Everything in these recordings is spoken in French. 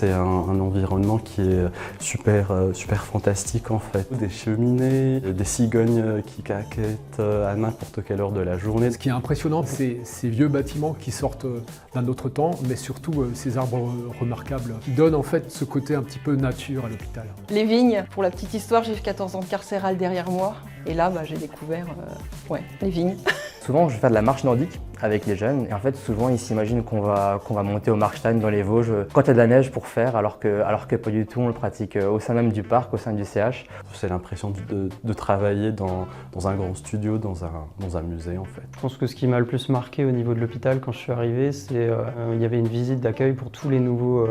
c'était un environnement qui est super fantastique en fait. Des cheminées, des cigognes qui caquettent à n'importe quelle heure de la journée. Ce qui est impressionnant, c'est ces vieux bâtiments qui sortent d'un autre temps, mais surtout ces arbres remarquables qui donnent en fait ce côté un petit peu nature à l'hôpital. Les vignes, pour la petite histoire, j'ai fait 14 ans de carcéral derrière moi. Et là, j'ai découvert les vignes. Souvent, je vais faire de la marche nordique avec les jeunes. Et en fait, souvent, ils s'imaginent qu'on va monter au Markstein dans les Vosges quand il y a de la neige pour faire, alors que pas du tout. On le pratique au sein même du parc, au sein du CH. C'est l'impression de travailler dans un grand studio, dans un musée en fait. Je pense que ce qui m'a le plus marqué au niveau de l'hôpital quand je suis arrivé, c'est il y avait une visite d'accueil pour tous les nouveaux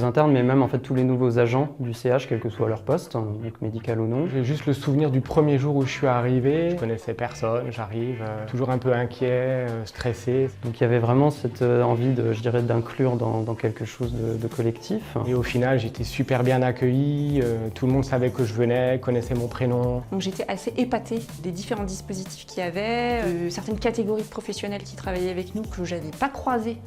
internes, mais même en fait tous les nouveaux agents du CH, quel que soit leur poste, donc médical ou non. J'ai juste le souvenir du premier jour où je suis arrivé. Je connaissais personne, j'arrive toujours un peu inquiet, stressé. Donc il y avait vraiment cette envie d'inclure dans quelque chose de collectif. Et au final, j'étais super bien accueilli, tout le monde savait que je venais, connaissait mon prénom. Donc j'étais assez épatée des différents dispositifs qu'il y avait, certaines catégories de professionnels qui travaillaient avec nous que je n'avais pas croisées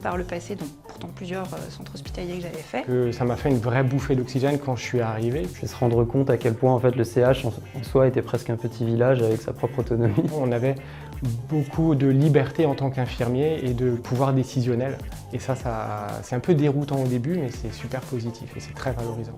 par le passé, donc pourtant plusieurs centres hospitaliers que j'avais fait. Ça m'a fait une vraie bouffée d'oxygène quand je suis arrivé. Puis se rendre compte à quel point en fait le CH en soi était presque un petit village avec sa propre autonomie. On avait beaucoup de liberté en tant qu'infirmier et de pouvoir décisionnel. Et ça c'est un peu déroutant au début, mais c'est super positif et c'est très valorisant.